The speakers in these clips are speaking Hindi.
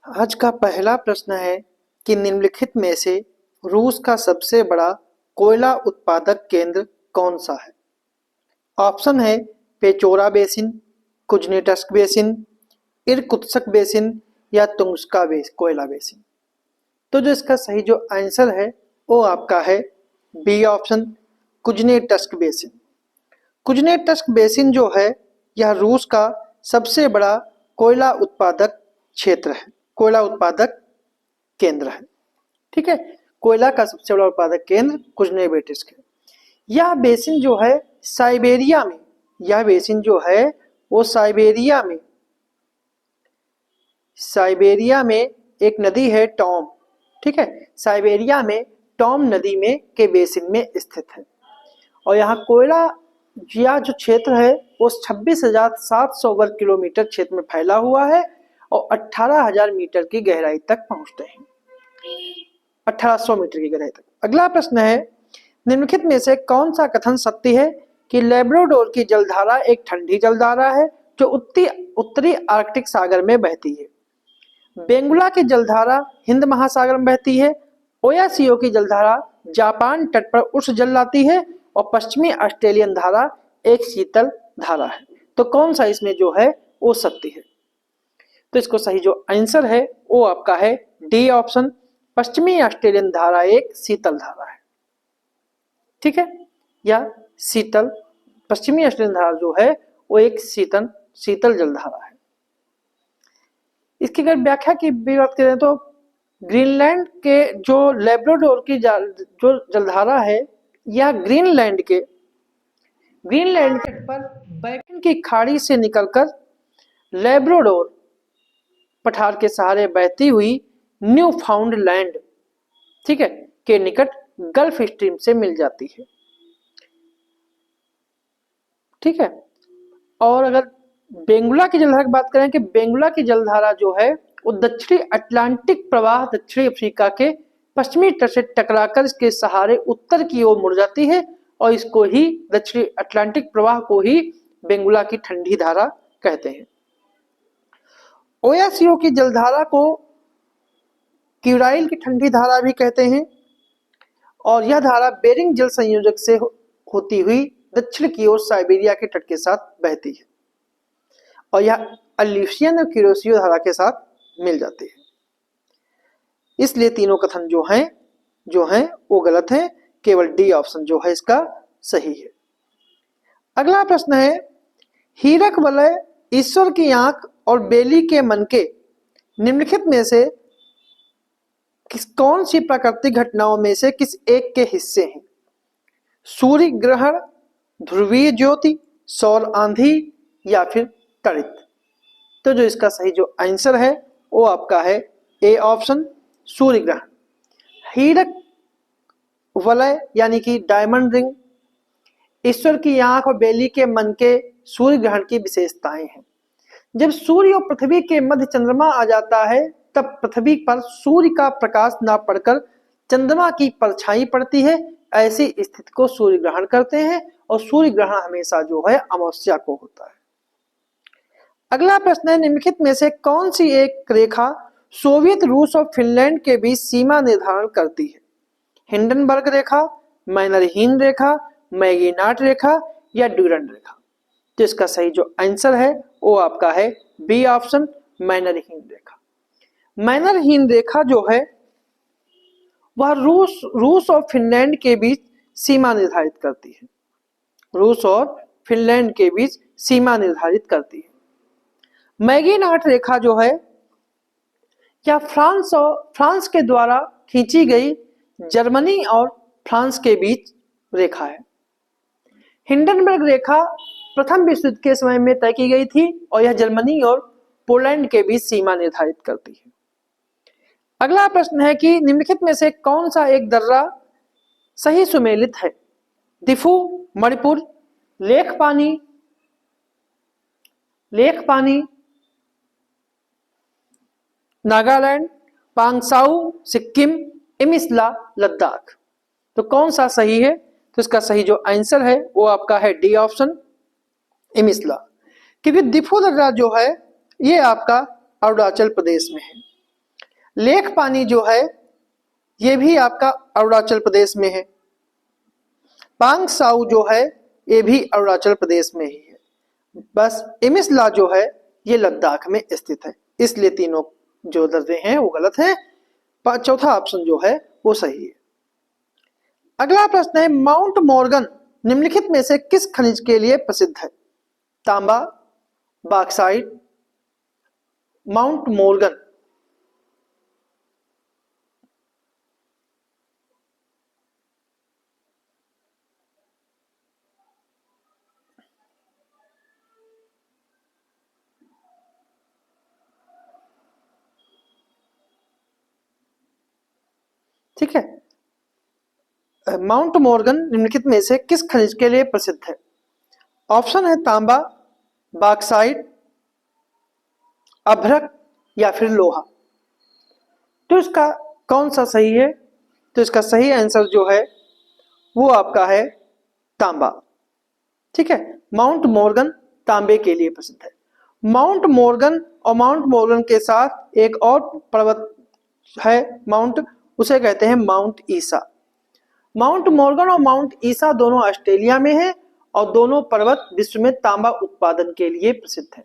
आज का पहला प्रश्न है कि निम्नलिखित में से रूस का सबसे बड़ा कोयला उत्पादक केंद्र कौन सा है। ऑप्शन है Pechora basin, Kuznetsk basin, Irkutsk basin या तुंग्स्का कोयला बेसिन। तो जो इसका सही जो आंसर है वो आपका है B option, कुज्नेटस्क basin. Kuznetsk basin जो है यह रूस का सबसे बड़ा कोयला उत्पादक क्षेत्र है, कोयला उत्पादक केंद्र है। ठीक है, कोयला का सबसे बड़ा उत्पादक केंद्र कुज्नेटस्क है। यह बेसिन जो है साइबेरिया में, यह बेसिन जो है वो साइबेरिया में एक नदी है टॉम। ठीक है, साइबेरिया में टॉम नदी में के बेसिन में स्थित है। और यहाँ कोयला यह जो क्षेत्र है वो 26,700 वर्ग किलोमीटर क्षेत्र में फैला हुआ है और 18,000 मीटर की गहराई तक पहुंचते हैं, 1800 मीटर की गहराई तक। अगला प्रश्न है, निम्नलिखित में से कौन सा कथन सत्य है कि लेब्राडोर की जलधारा एक ठंडी जलधारा है जो उत्तरी आर्कटिक सागर में बहती है। बेंगुला की जलधारा हिंद महासागर में बहती है। ओयासियो की जलधारा जापान तट पर उष्ण जल लाती है और पश्चिमी ऑस्ट्रेलियन धारा एक शीतल धारा है। तो कौन सा इसमें जो है वो सत्य है। तो इसको सही जो आंसर है वो आपका है डी ऑप्शन, पश्चिमी ऑस्ट्रेलियन धारा एक शीतल धारा है। ठीक है, या शीतल पश्चिमी ऑस्ट्रेलियन धारा जो है वो एक शीतल जलधारा है। इसकी अगर व्याख्या की बात करें तो ग्रीनलैंड के जो लेब्राडोर की जो जलधारा है यह ग्रीनलैंड के तट पर बैकन की खाड़ी से निकलकर लेब्राडोर पठार के सहारे बहती हुई न्यू फाउंडलैंड, ठीक है, के निकट गल्फ स्ट्रीम से मिल जाती है। ठीक है, और अगर बेंगुला की जलधारा की बात करें कि बेंगुला की जलधारा जो है वो दक्षिणी अटलांटिक प्रवाह दक्षिणी अफ्रीका के पश्चिमी तट से टकराकर इसके सहारे उत्तर की ओर मुड़ जाती है और इसको ही दक्षिणी अटलांटिक प्रवाह को ही बेंगुला की ठंडी धारा कहते हैं। ओयासियो की जलधारा को क्यूराइल की ठंडी धारा भी कहते हैं और यह धारा बेरिंग जल संयोजक से होती हुई दक्षिण की ओर साइबेरिया के तट के साथ बहती है और यह अल्यूशियन और क्यूरोसियो धारा के साथ मिल जाती है। इसलिए तीनों कथन जो हैं वो गलत हैं, केवल डी ऑप्शन जो है इसका सही है। अगला प्रश्न है, हीरक वलय, ईश्वर की आंख और बेली के मनके निम्नलिखित में से कौन सी प्राकृतिक घटनाओं में से किस एक के हिस्से हैं। सूर्य ग्रहण, ध्रुवीय ज्योति, सौर आंधी या फिर तड़ित। तो जो इसका सही जो आंसर है वो आपका है ए ऑप्शन, सूर्य ग्रहण। हीरक वलय यानी कि डायमंड रिंग, ईश्वर की आंख और बेली के मन के सूर्य ग्रहण की विशेषताएं हैं। जब सूर्य और पृथ्वी के मध्य चंद्रमा आ जाता है तब पृथ्वी पर सूर्य का प्रकाश ना पड़कर चंद्रमा की परछाई पड़ती है। ऐसी स्थिति को सूर्य ग्रहण करते हैं और सूर्य ग्रहण हमेशा जो है अमावस्या को होता है। अगला प्रश्न है, निम्नलिखित में से कौन सी एक रेखा सोवियत रूस और फिनलैंड के बीच सीमा निर्धारण करती है। हिंडनबर्ग रेखा, मैनरहीन रेखा, मैगीनाट रेखा या ड्यूरंड रेखा। तो इसका सही जो आंसर है वो आपका है बी ऑप्शन, मैनरहीन रेखा। मैनरहीन रेखा जो है वह रूस और फिनलैंड के बीच सीमा निर्धारित करती है। रूस और फिनलैंड के बीच सीमा निर्धारित करती है। मैगीनाट रेखा जो है यह फ्रांस के द्वारा खींची गई जर्मनी और फ्रांस के बीच रेखा है। हिंडनबर्ग रेखा प्रथम विश्व युद्ध के समय में तय की गई थी और यह जर्मनी और पोलैंड के बीच सीमा निर्धारित करती है। अगला प्रश्न है कि निम्नलिखित में से कौन सा एक दर्रा सही सुमेलित है। दिफू मणिपुर, लेक पानी नागालैंड, पांगसाउ सिक्किम, इमिस्ला लद्दाख। तो कौन सा सही है। तो इसका सही जो आंसर है वो आपका है डी ऑप्शन, इमिस्ला। क्योंकि दिफू दर्रा जो है ये आपका अरुणाचल प्रदेश में है। लेक पानी जो है ये भी आपका अरुणाचल प्रदेश में है। पांग साउ जो है ये भी अरुणाचल प्रदेश में ही है। बस इमिसला जो है ये लद्दाख में स्थित है। इसलिए तीनों जो दर्जे हैं वो गलत है। चौथा ऑप्शन जो है वो सही है। अगला प्रश्न है, माउंट मॉर्गन निम्नलिखित में से किस खनिज के लिए प्रसिद्ध है? तांबा, बॉक्साइट, माउंट मॉर्गन। ठीक है, माउंट मॉर्गन निम्नलिखित में से किस खनिज के लिए प्रसिद्ध है? ऑप्शन है तांबा, बॉक्साइट, अभ्रक या फिर लोहा। तो इसका कौन सा सही है? तो इसका सही आंसर जो है वो आपका है तांबा। ठीक है, माउंट मॉर्गन तांबे के लिए प्रसिद्ध है। माउंट मॉर्गन और माउंट मॉर्गन के साथ एक और पर्वत है माउंट, उसे कहते हैं माउंट ईसा। माउंट मॉर्गन और माउंट ईसा दोनों ऑस्ट्रेलिया में है और दोनों पर्वत विश्व में तांबा उत्पादन के लिए प्रसिद्ध है।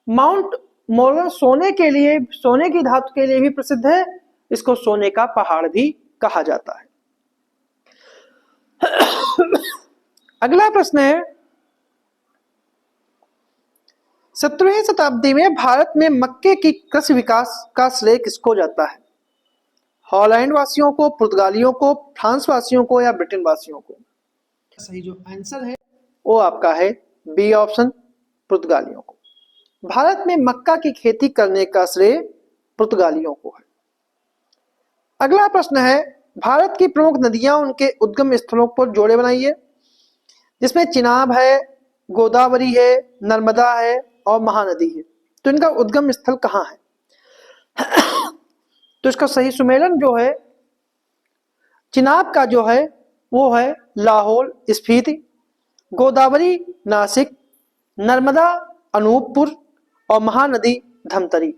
माउंट मॉर्गन सोने के लिए, सोने की धातु के लिए भी प्रसिद्ध है। इसको सोने का पहाड़ भी कहा जाता है। अगला प्रश्न है, 17वीं शताब्दी में भारत में मक्के की कृषि विकास का श्रेय किसको जाता है? हॉलैंड वासियों को, पुर्तगालियों को, फ्रांस वासियों को या ब्रिटेन वासियों को? सही जो आंसर है वो आपका है बी ऑप्शन, पुर्तगालियों को। भारत में मक्का की खेती करने का श्रेय पुर्तगालियों को है। अगला प्रश्न है, भारत की प्रमुख नदियां उनके उद्गम स्थलों पर जोड़े बनाइए, जिसमें चिनाब है, गोदावरी है, नर्मदा है और महानदी है। तो इनका उद्गम स्थल कहाँ है? तो इसका सही सुमेलन जो है चिनाब का जो है वो है लाहौल स्फीति, गोदावरी नासिक, नर्मदा अनूपपुर और महानदी धमतरी।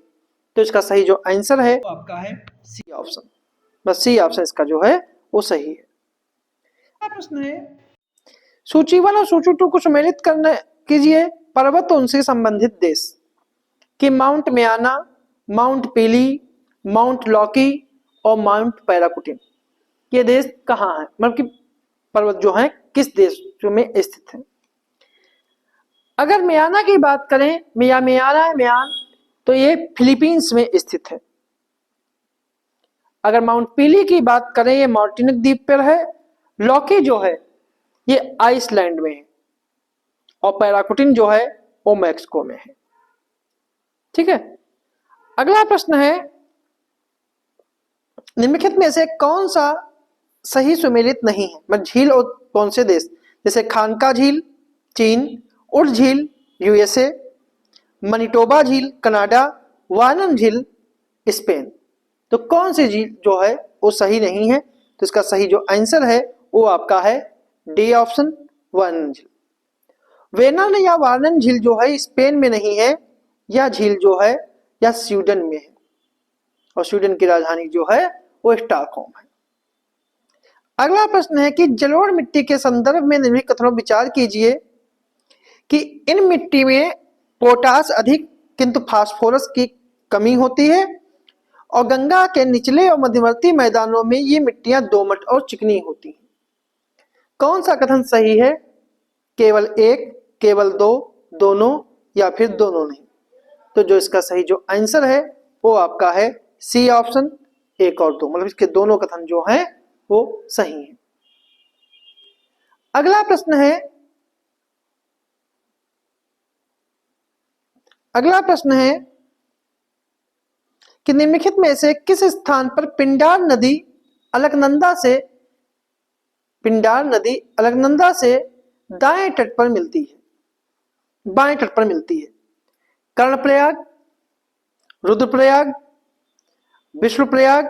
तो इसका सही जो आंसर है वो आपका है सी ऑप्शन। बस सी ऑप्शन इसका जो है वो सही है। प्रश्न है, सूची 1 और सूची 2 को सम्मिलित करने कीजिए पर्वत उनसे संबंधित देश कि माउंट म्याना, माउंट पीली, माउंट लॉकी और माउंट पैराकुटिन। ये देश कहाँ है, मतलब कि पर्वत जो है किस देश में स्थित है? अगर म्याना की बात करें, म्यान, तो ये फिलीपींस में स्थित है। अगर माउंट पीली की बात करें ये मार्टिनिक द्वीप पर है। लॉकी जो है ये आइसलैंड में है और पैराकुटिन जो है वो मैक्सिको में है। ठीक है, अगला प्रश्न है, निम्नलिखित में से कौन सा सही सुमेलित नहीं है? मतलब झील और कौन से देश, जैसे खानका झील चीन, उर्स झील यूएसए, मनिटोबा झील कनाडा, वानम झील स्पेन। तो कौन सी झील जो है वो सही नहीं है? तो इसका सही जो आंसर है वो आपका है डी ऑप्शन, वानम झील। वेनन या वार्नन झील जो है स्पेन में नहीं है, यह झील जो है यह स्वीडन में है और स्वीडन की राजधानी जो है वो स्टॉकहोम है। अगला प्रश्न है कि जलोढ़ मिट्टी के संदर्भ में निम्नलिखित कथनों पर विचार कीजिए कि इन मिट्टी में पोटास अधिक किंतु फास्फोरस की कमी होती है और गंगा के निचले और मध्यवर्ती मैदानों में ये मिट्टियां दोमट और चिकनी होती हैं। कौन सा कथन सही है? केवल एक, केवल दो, दोनों या फिर दोनों नहीं? तो जो इसका सही जो आंसर है वो आपका है सी ऑप्शन, एक और दो, मतलब इसके दोनों कथन जो हैं वो सही है। अगला प्रश्न है, कि निम्नलिखित में से किस स्थान पर पिंडार नदी अलकनंदा से दाएं तट पर मिलती है, बाएं तट पर मिलती है? कर्णप्रयाग, रुद्रप्रयाग, विष्णुप्रयाग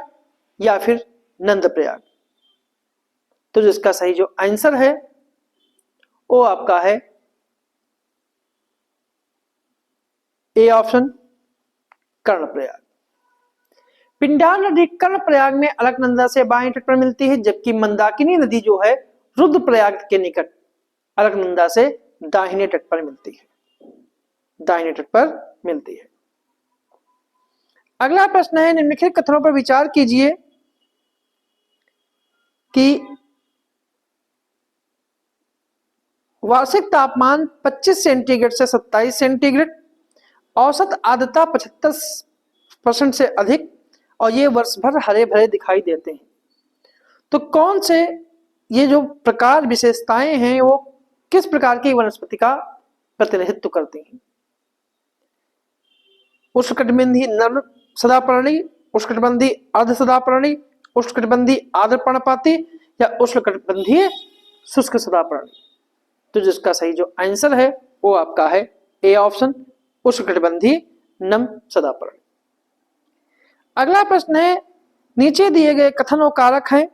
या फिर नंदप्रयाग? तो जिसका सही जो आंसर है वो आपका है ए ऑप्शन, कर्णप्रयाग। पिंडार नदी कर्णप्रयाग में अलकनंदा से बाएं तट पर मिलती है, जबकि मंदाकिनी नदी जो है रुद्रप्रयाग के निकट अलकनंदा से दाहिने तट पर मिलती है, दाहिने तट पर मिलती है। अगला प्रश्न है, निम्नलिखित कथनों पर विचार कीजिए कि वार्षिक तापमान 25 सेंटीग्रेड से 27 सेंटीग्रेड, औसत आर्द्रता 75% से अधिक और ये वर्ष भर हरे भरे दिखाई देते हैं। तो कौन से ये जो प्रकार विशेषताएं हैं वो किस प्रकार की वनस्पति का प्रतिनिधित्व करती हैं? उष्णकटिबंधीय नर्म सदापर्णी, उष्णकटिबंधीय अर्ध सदापर्णी, उष्णकटिबंधीय आर्द्र पर्णपाती या उष्णकटिबंधीय शुष्क सदापर्णी। तो जिसका सही जो आंसर है वो आपका है ए ऑप्शन, उष्णकटिबंधीय नम सदापर्णी। अगला प्रश्न है, नीचे दिए गए कथन और कारक हैं।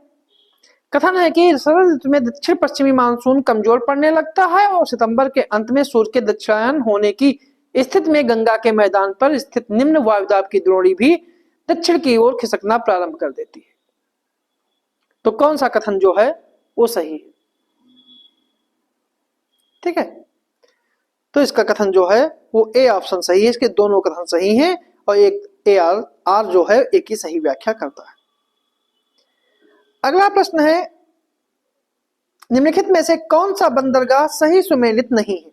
कथन है कि शरद ऋतु में दक्षिण पश्चिमी मानसून कमजोर पड़ने लगता है और सितंबर के अंत में सूर्य के दक्षिणायन होने की स्थिति में गंगा के मैदान पर स्थित निम्न वायुदाब की द्रोणी भी दक्षिण की ओर खिसकना प्रारंभ कर देती है। तो कौन सा कथन जो है वो सही है? ठीक है, तो इसका कथन जो है वो ए ऑप्शन सही है। इसके दोनों कथन सही हैं और एक ए आर जो है एक ही सही व्याख्या करता है। अगला प्रश्न है, निम्नलिखित में से कौन सा बंदरगाह सही सुमेलित नहीं है?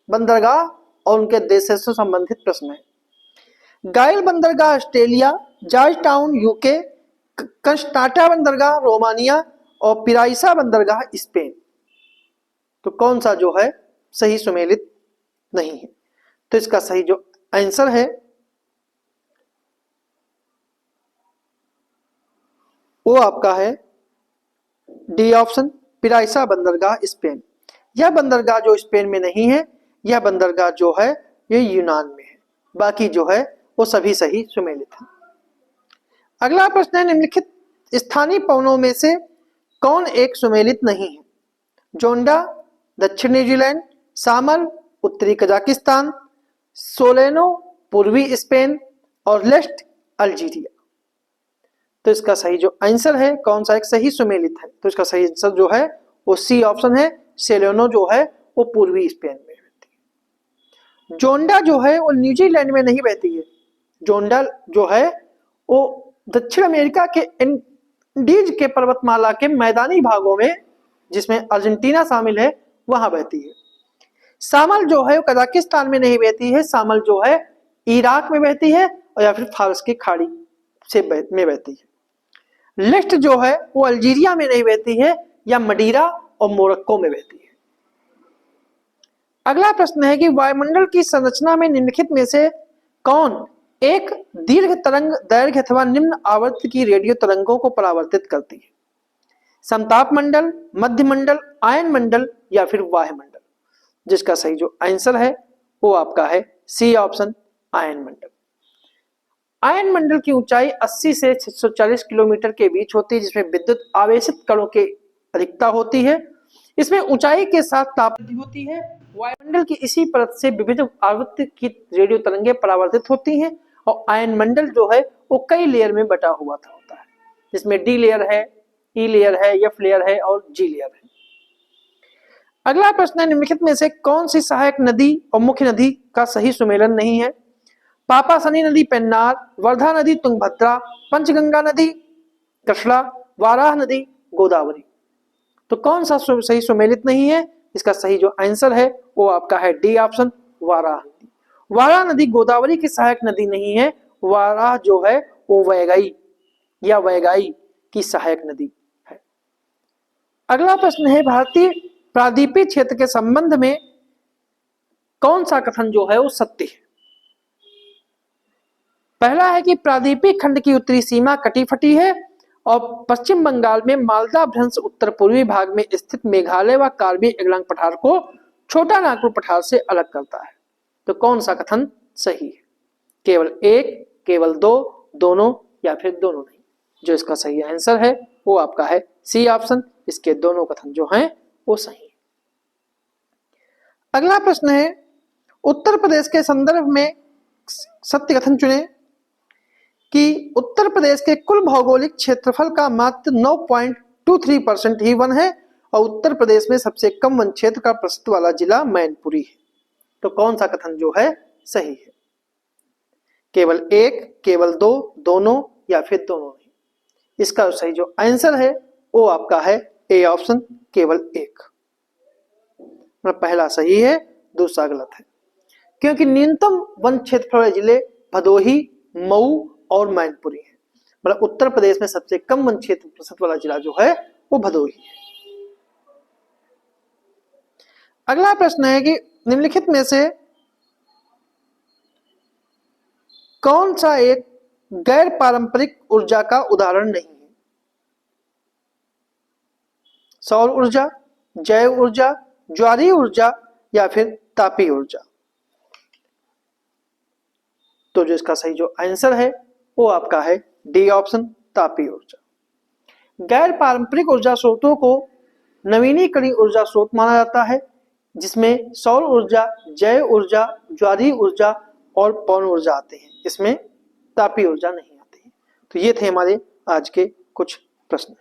बंदरगाह और उनके देश से संबंधित प्रश्न है। गाइल बंदरगाह ऑस्ट्रेलिया, जॉर्ज टाउन यूके, कंस्टांटा बंदरगाह रोमानिया और पिराइसा बंदरगाह स्पेन। तो कौन सा जो है सही सुमेलित नहीं है? तो इसका सही जो आंसर है वो आपका है डी ऑप्शन, पिराइसा बंदरगाह स्पेन। यह बंदरगाह जो स्पेन में नहीं है, यह बंदरगाह जो है ये यूनान में है। बाकी जो है वो सभी सही सुमेलित है। अगला प्रश्न है, निम्नलिखित स्थानीय पवनों में से कौन एक सुमेलित नहीं है? जोंडा दक्षिण न्यूजीलैंड, सामल उत्तरी कजाकिस्तान, सोलेनो पूर्वी स्पेन और लेस्ट अल्जीरिया। तो इसका सही जो आंसर है कौन सा एक सही सुमेलित है? तो इसका सही आंसर जो है वो सी ऑप्शन है, सेलेनो जो है वो पूर्वी स्पेन में बहती है। जोंडा जो है वो न्यूजीलैंड में नहीं बहती है। जोंडा जो है वो दक्षिण अमेरिका के एंडीज के पर्वतमाला के मैदानी भागों में, जिसमें अर्जेंटीना शामिल है, वहां बहती है। सामल जो है वो कजाकिस्तान में नहीं बहती है। सामल जो है इराक में बहती है और या फिर फारस की खाड़ी से में बहती है। लेस्ट जो है वो अल्जीरिया में नहीं बहती है या मडीरा और मोरक्को में बहती है। अगला प्रश्न है कि वायुमंडल की संरचना में निम्नलिखित में से कौन एक दीर्घ तरंग दैर्घ्य अथवा निम्न आवर्त की रेडियो तरंगों को परावर्तित करती है? समताप मंडल, मध्य मंडल, आयन मंडल या फिर वायुमंडल। जिसका सही जो आंसर है वो आपका है सी ऑप्शन, आयन मंडल। आयन मंडल की ऊंचाई 80 से 640 किलोमीटर के बीच होती है, जिसमें विद्युत आवेशित कणों की अधिकता होती है। इसमें ऊंचाई के साथ तापमान होती है। वायुमंडल की इसी परत से विभिन्न आवृत्ति की रेडियो तरंगें परावर्तित होती हैं और आयन मंडल जो है वो कई लेयर में बटा हुआ होता है, जिसमें डी लेयर है, ई लेयर है, एफ लेयर है और जी लेयर है। अगला प्रश्न है, निम्नलिखित में से कौन सी सहायक नदी और मुख्य नदी का सही सुमेलन नहीं है? पापासनी नदी पेन्नार, वर्धा नदी तुंगभद्रा, पंचगंगा नदी कृष्णा, वाराह नदी गोदावरी। तो कौन सा सही सुमेलित नहीं है? इसका सही जो आंसर है वो आपका है डी ऑप्शन, वाराह नदी। वाराह नदी गोदावरी की सहायक नदी नहीं है। वाराह जो है वो वैगाई या वैगाई की सहायक नदी है। अगला प्रश्न है, भारतीय प्रायद्वीपीय क्षेत्र के संबंध में कौन सा कथन जो है वो सत्य है? पहला है कि प्रायद्वीपीय खंड की उत्तरी सीमा कटी फटी है और पश्चिम बंगाल में मालदा भ्रंश उत्तर पूर्वी भाग में स्थित मेघालय व कार्बी एंगलांग पठार को छोटा नागपुर पठार से अलग करता है। तो कौन सा कथन सही है? केवल एक, केवल दो, दोनों या फिर दोनों नहीं। जो इसका सही आंसर है वो आपका है सी ऑप्शन, इसके दोनों कथन जो हैं वो सही है। अगला प्रश्न है, उत्तर प्रदेश के संदर्भ में सत्य कथन चुने। कि उत्तर प्रदेश के कुल भौगोलिक क्षेत्रफल का मात्र 9.23% ही वन है और उत्तर प्रदेश में सबसे कम वन क्षेत्र का प्रतिशत वाला जिला मैनपुरी है। तो कौन सा कथन जो है सही है? केवल एक, केवल दो, दोनों या फिर दोनों नहीं? इसका सही जो आंसर है वो आपका है ए ऑप्शन, केवल एक। पहला सही है, दूसरा गलत है, क्योंकि न्यूनतम वन क्षेत्रफल वाले जिले भदोही, मऊ और मैनपुरी है। मतलब उत्तर प्रदेश में सबसे कम वन क्षेत्र प्रतिशत वाला जिला जो है वो भदोही है। अगला प्रश्न है कि निम्नलिखित में से कौन सा एक गैर पारंपरिक ऊर्जा का उदाहरण नहीं है? सौर ऊर्जा, जैव ऊर्जा, ज्वारीय ऊर्जा या फिर तापीय ऊर्जा? तो जो इसका सही जो आंसर है वो आपका है डी ऑप्शन, तापीय ऊर्जा। गैर पारंपरिक ऊर्जा स्रोतों को नवीनीकरणीय ऊर्जा स्रोत माना जाता है, जिसमें सौर ऊर्जा, जैव ऊर्जा, ज्वारीय ऊर्जा और पवन ऊर्जा आते हैं। इसमें तापीय ऊर्जा नहीं आती है। तो ये थे हमारे आज के कुछ प्रश्न।